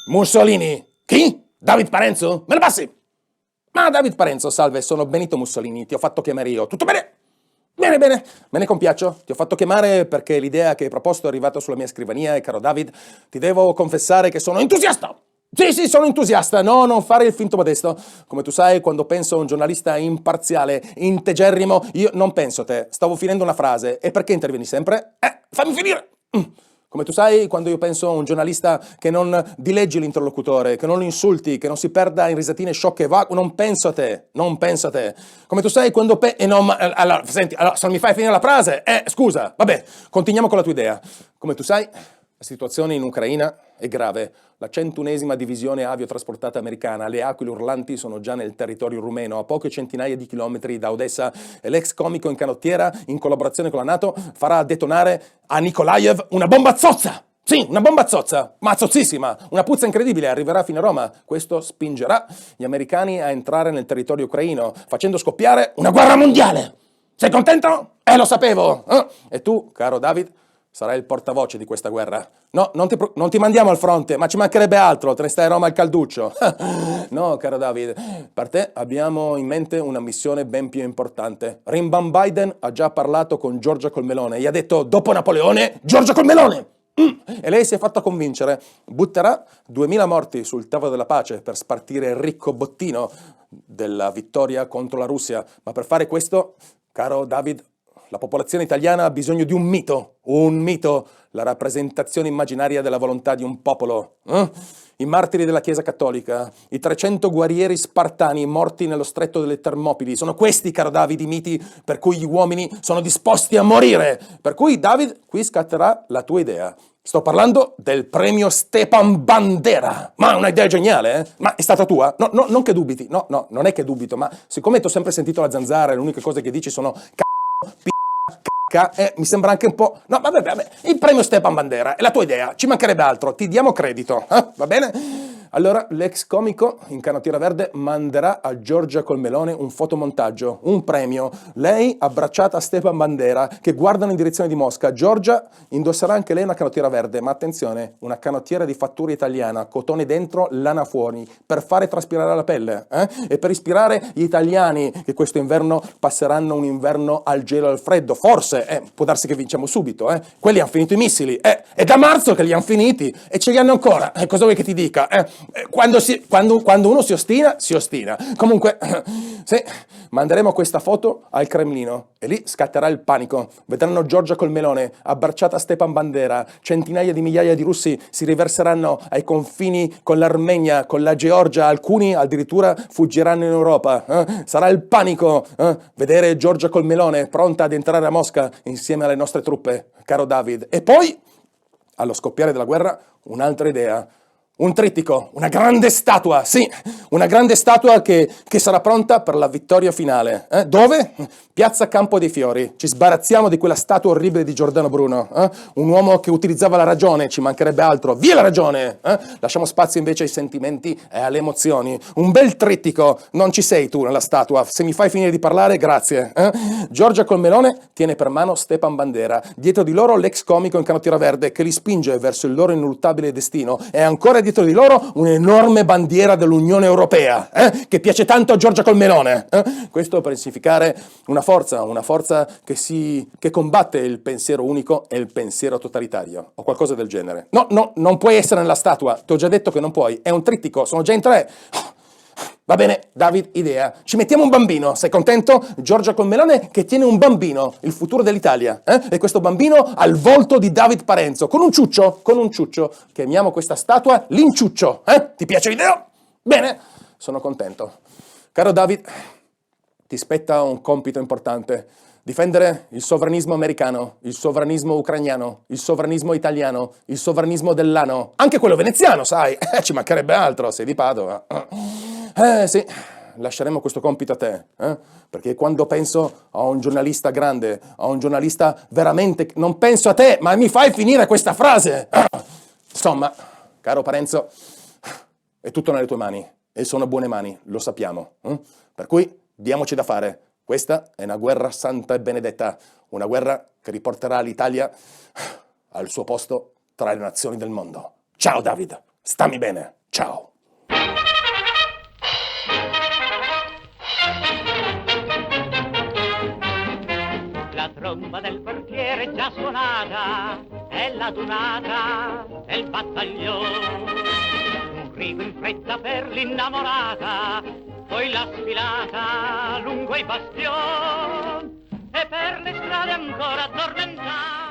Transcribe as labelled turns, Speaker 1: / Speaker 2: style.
Speaker 1: Mussolini? Chi? David Parenzo? Me lo passi? Ma David Parenzo, salve, sono Benito Mussolini, ti ho fatto chiamare io. Tutto bene? Bene, bene, me ne compiaccio. Ti ho fatto chiamare perché l'idea che hai proposto è arrivata sulla mia scrivania e, caro David, ti devo confessare che sono entusiasta! Sì, sono entusiasta, no, non fare il finto modesto. Come tu sai, quando penso a un giornalista imparziale, integerrimo, io non penso a te. Stavo finendo una frase. E perché intervieni sempre? Fammi finire! Come tu sai, quando io penso a un giornalista che non dileggi l'interlocutore, che non lo insulti, che non si perda in risatine sciocche e vacue, non penso a te, non penso a te. Come tu sai, quando allora, senti, allora, se non mi fai finire la frase, scusa, vabbè, continuiamo con la tua idea. Come tu sai, la situazione in Ucraina è grave. La 101esima divisione aviotrasportata americana, le aquile urlanti, sono già nel territorio rumeno, a poche centinaia di chilometri da Odessa, e l'ex comico in canottiera, in collaborazione con la NATO, farà detonare a Nikolaev una bomba zozza! Sì, una bomba zozza, ma zozzissima, una puzza incredibile, arriverà fino a Roma. Questo spingerà gli americani a entrare nel territorio ucraino, facendo scoppiare una guerra mondiale! Sei contento? Lo sapevo! E tu, caro David, sarai il portavoce di questa guerra. No, non ti mandiamo al fronte, ma ci mancherebbe altro, te ne stai a Roma al calduccio. No, caro David, per te abbiamo in mente una missione ben più importante. Rimban Biden ha già parlato con Giorgia Colmelone, gli ha detto dopo Napoleone, Giorgia Colmelone! E lei si è fatta convincere, butterà 2000 morti sul tavolo della pace per spartire il ricco bottino della vittoria contro la Russia, ma per fare questo, caro David, la popolazione italiana ha bisogno di un mito, la rappresentazione immaginaria della volontà di un popolo. I martiri della Chiesa Cattolica, i 300 guerrieri spartani morti nello stretto delle Termopili, sono questi, caro David, i miti per cui gli uomini sono disposti a morire. Per cui, David, qui scatterà la tua idea. Sto parlando del premio Stepan Bandera. Ma una idea geniale, eh? Ma è stata tua? No, non che dubiti. No, non è che dubito, ma siccome ti ho sempre sentito la zanzara e le uniche cose che dici sono mi sembra anche un po'... No, vabbè, il premio Stepan Bandera è la tua idea, ci mancherebbe altro, ti diamo credito, va bene? Allora l'ex comico in canottiera verde manderà a Giorgia Colmelone un fotomontaggio, un premio, lei abbracciata a Stepan Bandera che guardano in direzione di Mosca. Giorgia indosserà anche lei una canottiera verde, ma attenzione, una canottiera di fattura italiana, cotone dentro, lana fuori, per fare traspirare la pelle, e per ispirare gli italiani che questo inverno passeranno un inverno al gelo e al freddo. Forse, può darsi che vinciamo subito, quelli hanno finito i missili, è da marzo che li hanno finiti e ce li hanno ancora, cosa vuoi che ti dica, Quando uno si ostina. Comunque, sì, manderemo questa foto al Cremlino e lì scatterà il panico. Vedranno Giorgia Colmelone abbracciata a Stepan Bandera, centinaia di migliaia di russi si riverseranno ai confini con l'Armenia, con la Georgia, alcuni addirittura fuggiranno in Europa. Sarà il panico vedere Giorgia Colmelone pronta ad entrare a Mosca insieme alle nostre truppe, caro David. E poi, allo scoppiare della guerra, un'altra idea. Un trittico, una grande statua, sì, una grande statua che sarà pronta per la vittoria finale. Dove? Piazza Campo dei Fiori. Ci sbarazziamo di quella statua orribile di Giordano Bruno. Un uomo che utilizzava la ragione, ci mancherebbe altro. Via la ragione! Lasciamo spazio invece ai sentimenti e alle emozioni. Un bel trittico. Non ci sei tu nella statua. Se mi fai finire di parlare, grazie. Giorgia Colmelone tiene per mano Stepan Bandera. Dietro di loro l'ex comico in canottiera verde che li spinge verso il loro ineluttabile destino. E ancora dietro di loro un'enorme bandiera dell'Unione Europea, che piace tanto a Giorgia Colmelone. Questo per significare una forza che combatte il pensiero unico e il pensiero totalitario, o qualcosa del genere. No, non puoi essere nella statua, ti ho già detto che non puoi, è un trittico, sono già in 3. Va bene, David, idea. Ci mettiamo un bambino, sei contento? Giorgia Colmelone che tiene un bambino, il futuro dell'Italia. E questo bambino ha il volto di David Parenzo, con un ciuccio. Chiamiamo questa statua l'Inciuccio. Ti piace l'idea? Bene, sono contento. Caro David, ti spetta un compito importante. Difendere il sovranismo americano, il sovranismo ucrainiano, il sovranismo italiano, il sovranismo dell'ano, anche quello veneziano, sai? Ci mancherebbe altro, sei di Padova. Sì, lasceremo questo compito a te, perché quando penso a un giornalista grande, a un giornalista veramente... Non penso a te, ma mi fai finire questa frase! Insomma, caro Parenzo, è tutto nelle tue mani, e sono buone mani, lo sappiamo. Per cui diamoci da fare. Questa è una guerra santa e benedetta, una guerra che riporterà l'Italia al suo posto tra le nazioni del mondo. Ciao David! Stammi bene, ciao.
Speaker 2: La tromba del portiere già suonata, è la donata del battaglione. Un grido in fretta per l'innamorata, poi la sfilata lungo i bastioni, e per le strade ancora addormentate